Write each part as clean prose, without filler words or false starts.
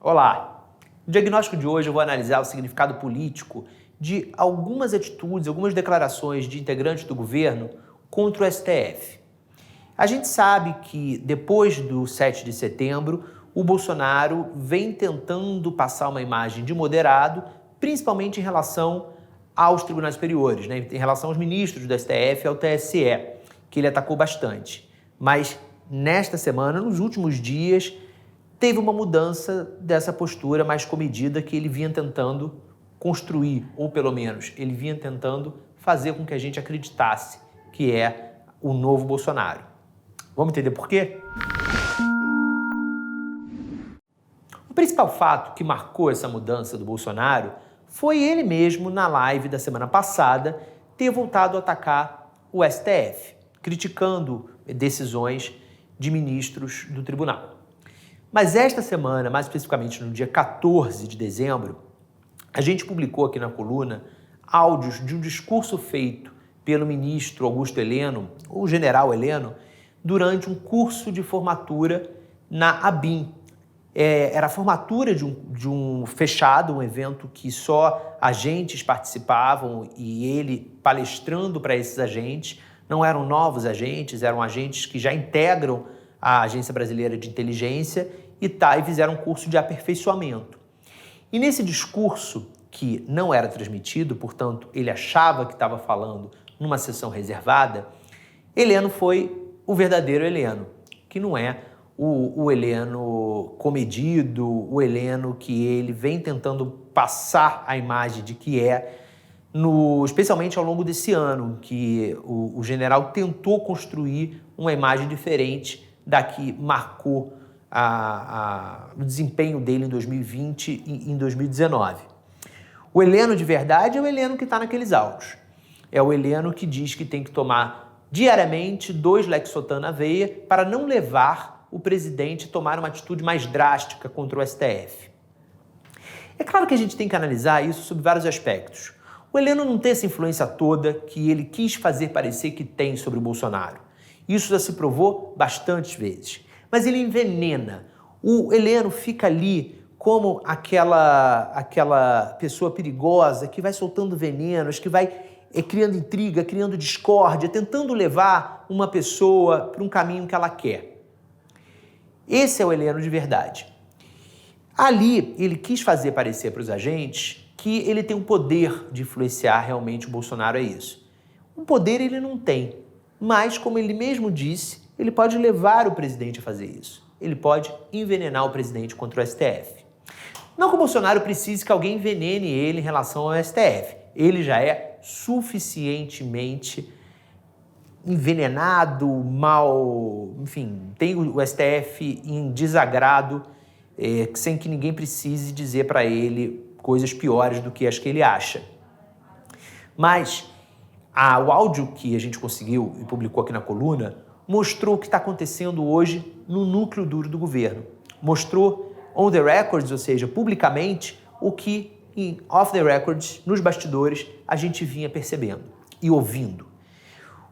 Olá! No diagnóstico de hoje eu vou analisar o significado político de algumas atitudes, algumas declarações de integrantes do governo contra o STF. A gente sabe que depois do 7 de setembro, o Bolsonaro vem tentando passar uma imagem de moderado, principalmente em relação aos tribunais superiores, né? Em relação aos ministros do STF e ao TSE, que ele atacou bastante. Mas nesta semana, nos últimos dias, teve uma mudança dessa postura mais comedida que ele vinha tentando construir, ou pelo menos ele vinha tentando fazer com que a gente acreditasse que é o novo Bolsonaro. Vamos entender por quê? O principal fato que marcou essa mudança do Bolsonaro foi ele mesmo, na live da semana passada, ter voltado a atacar o STF, criticando decisões de ministros do tribunal. Mas esta semana, mais especificamente no dia 14 de dezembro, a gente publicou aqui na coluna áudios de um discurso feito pelo ministro Augusto Heleno, ou general Heleno, durante um curso de formatura na ABIN. Era a formatura de um fechado, um evento que só agentes participavam e ele palestrando para esses agentes. Não eram novos agentes, eram agentes que já integram a Agência Brasileira de Inteligência e fizeram um curso de aperfeiçoamento. E nesse discurso, que não era transmitido, portanto, ele achava que estava falando numa sessão reservada, Heleno foi o verdadeiro Heleno, que não é o Heleno comedido, o Heleno que ele vem tentando passar a imagem de que é, especialmente ao longo desse ano, que o general tentou construir uma imagem diferente da que marcou o desempenho dele em 2020 e em 2019. O Heleno de verdade é o Heleno que está naqueles áudios. É o Heleno que diz que tem que tomar diariamente 2 Lexotan na veia para não levar o presidente a tomar uma atitude mais drástica contra o STF. É claro que a gente tem que analisar isso sob vários aspectos. O Heleno não tem essa influência toda que ele quis fazer parecer que tem sobre o Bolsonaro. Isso já se provou bastantes vezes. Mas ele envenena. O Heleno fica ali como aquela pessoa perigosa que vai soltando venenos, que vai criando intriga, criando discórdia, tentando levar uma pessoa para um caminho que ela quer. Esse é o Heleno de verdade. Ali, ele quis fazer parecer para os agentes que ele tem um poder de influenciar realmente o Bolsonaro, é isso. Um poder ele não tem, mas, como ele mesmo disse, ele pode levar o presidente a fazer isso. Ele pode envenenar o presidente contra o STF. Não que o Bolsonaro precise que alguém envenene ele em relação ao STF. Ele já é suficientemente envenenado, mal, enfim, tem o STF em desagrado, sem que ninguém precise dizer para ele coisas piores do que as que ele acha. Mas o áudio que a gente conseguiu e publicou aqui na coluna mostrou o que está acontecendo hoje no núcleo duro do governo. Mostrou on the records, ou seja, publicamente, o que em off the records, nos bastidores, a gente vinha percebendo e ouvindo.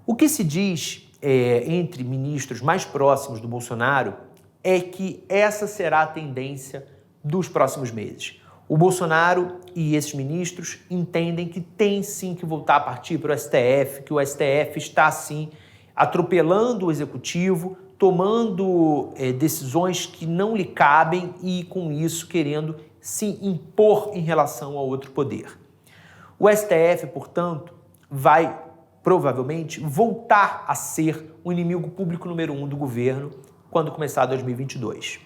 O que se diz entre ministros mais próximos do Bolsonaro é que essa será a tendência dos próximos meses. O Bolsonaro e esses ministros entendem que tem sim que voltar a partir para o STF, que o STF está sim atropelando o executivo, tomando decisões que não lhe cabem e com isso querendo se impor em relação ao outro poder. O STF, portanto, vai provavelmente voltar a ser o inimigo público número 1 do governo quando começar 2022.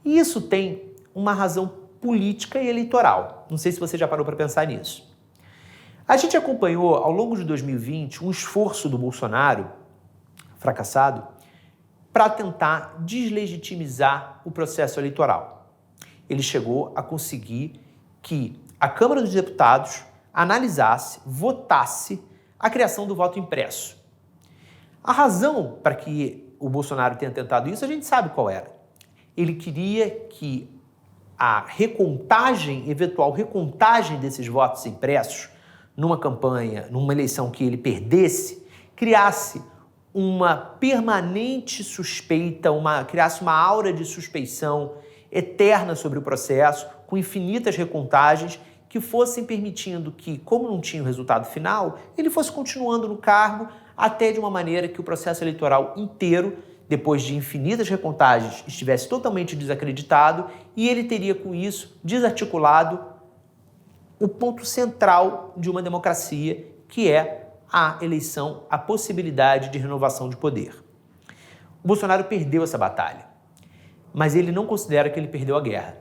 E isso tem uma razão política e eleitoral. Não sei se você já parou para pensar nisso. A gente acompanhou ao longo de 2020 um esforço do Bolsonaro, fracassado, para tentar deslegitimizar o processo eleitoral. Ele chegou a conseguir que a Câmara dos Deputados analisasse, votasse a criação do voto impresso. A razão para que o Bolsonaro tenha tentado isso, a gente sabe qual era. Ele queria que a recontagem, eventual recontagem desses votos impressos numa campanha, numa eleição que ele perdesse, criasse uma permanente suspeita, criasse uma aura de suspeição eterna sobre o processo, com infinitas recontagens, que fossem permitindo que, como não tinha o resultado final, ele fosse continuando no cargo até de uma maneira que o processo eleitoral inteiro, depois de infinitas recontagens, estivesse totalmente desacreditado e ele teria, com isso, desarticulado o ponto central de uma democracia, que é a eleição, a possibilidade de renovação de poder. O Bolsonaro perdeu essa batalha, mas ele não considera que ele perdeu a guerra.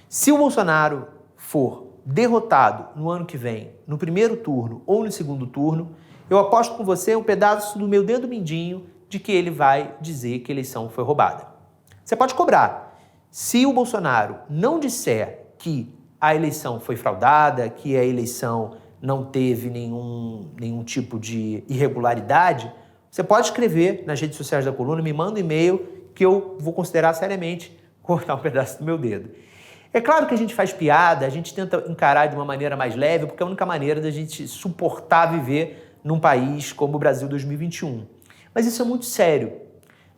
Se o Bolsonaro for derrotado no ano que vem, no primeiro turno ou no segundo turno, eu aposto com você um pedaço do meu dedo mindinho de que ele vai dizer que a eleição foi roubada. Você pode cobrar. Se o Bolsonaro não disser que a eleição foi fraudada, que a eleição não teve nenhum tipo de irregularidade, você pode escrever nas redes sociais da Coluna, me manda um e-mail que eu vou considerar seriamente cortar um pedaço do meu dedo. É claro que a gente faz piada, a gente tenta encarar de uma maneira mais leve, porque é a única maneira da gente suportar viver num país como o Brasil 2021. Mas isso é muito sério.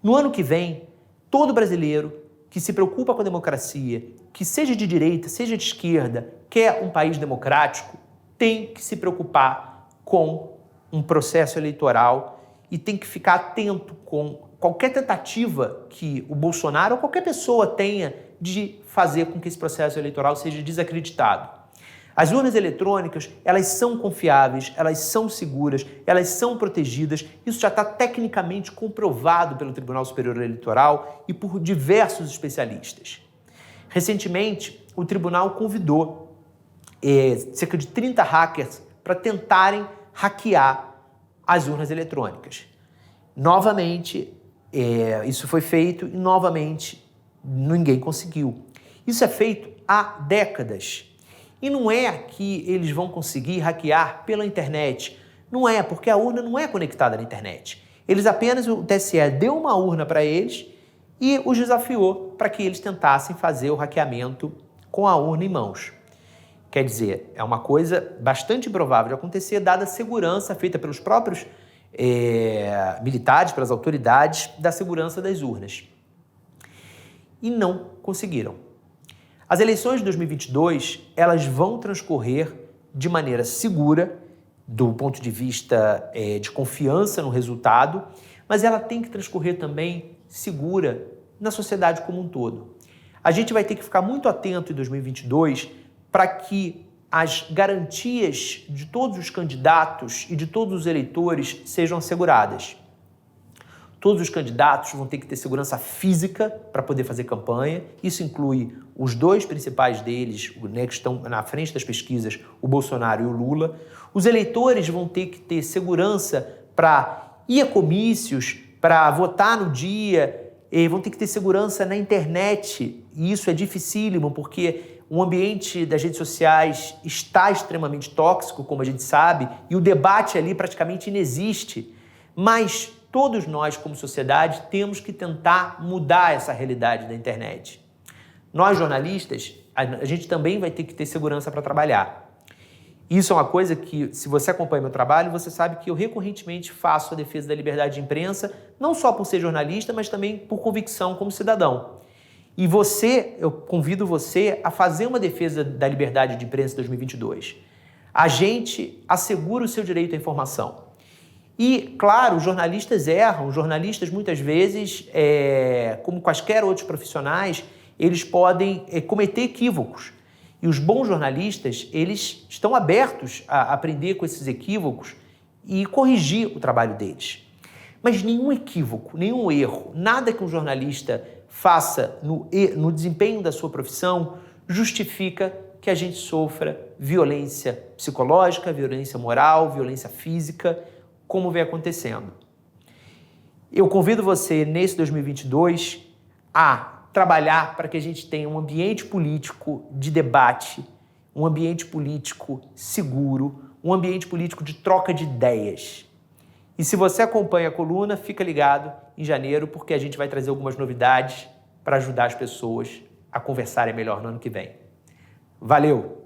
No ano que vem, todo brasileiro que se preocupa com a democracia, que seja de direita, seja de esquerda, quer um país democrático, tem que se preocupar com um processo eleitoral e tem que ficar atento com qualquer tentativa que o Bolsonaro ou qualquer pessoa tenha de fazer com que esse processo eleitoral seja desacreditado. As urnas eletrônicas, elas são confiáveis, elas são seguras, elas são protegidas. Isso já está tecnicamente comprovado pelo Tribunal Superior Eleitoral e por diversos especialistas. Recentemente, o tribunal convidou cerca de 30 hackers para tentarem hackear as urnas eletrônicas. Novamente, isso foi feito e novamente ninguém conseguiu. Isso é feito há décadas. E não é que eles vão conseguir hackear pela internet. Não é, porque a urna não é conectada na internet. O TSE deu uma urna para eles e os desafiou para que eles tentassem fazer o hackeamento com a urna em mãos. Quer dizer, é uma coisa bastante improvável de acontecer, dada a segurança feita pelos próprios militares, pelas autoridades da segurança das urnas. E não conseguiram. As eleições de 2022, elas vão transcorrer de maneira segura, do ponto de vista de confiança no resultado, mas ela tem que transcorrer também segura na sociedade como um todo. A gente vai ter que ficar muito atento em 2022 para que as garantias de todos os candidatos e de todos os eleitores sejam asseguradas. Todos os candidatos vão ter que ter segurança física para poder fazer campanha. Isso inclui os dois principais deles, né, que estão na frente das pesquisas, o Bolsonaro e o Lula. Os eleitores vão ter que ter segurança para ir a comícios, para votar no dia, vão ter que ter segurança na internet. E isso é dificílimo, porque o ambiente das redes sociais está extremamente tóxico, como a gente sabe, e o debate ali praticamente inexiste. Mas todos nós, como sociedade, temos que tentar mudar essa realidade da internet. Nós, jornalistas, a gente também vai ter que ter segurança para trabalhar. Isso é uma coisa que, se você acompanha meu trabalho, você sabe que eu recorrentemente faço a defesa da liberdade de imprensa, não só por ser jornalista, mas também por convicção como cidadão. E eu convido você a fazer uma defesa da liberdade de imprensa em 2022. A gente assegura o seu direito à informação. E, claro, os jornalistas erram, os jornalistas muitas vezes, como quaisquer outros profissionais, eles podem cometer equívocos. E os bons jornalistas, eles estão abertos a aprender com esses equívocos e corrigir o trabalho deles. Mas nenhum equívoco, nenhum erro, nada que um jornalista faça no desempenho da sua profissão justifica que a gente sofra violência psicológica, violência moral, violência física, como vem acontecendo. Eu convido você, nesse 2022, a trabalhar para que a gente tenha um ambiente político de debate, um ambiente político seguro, um ambiente político de troca de ideias. E se você acompanha a coluna, fica ligado em janeiro, porque a gente vai trazer algumas novidades para ajudar as pessoas a conversarem melhor no ano que vem. Valeu!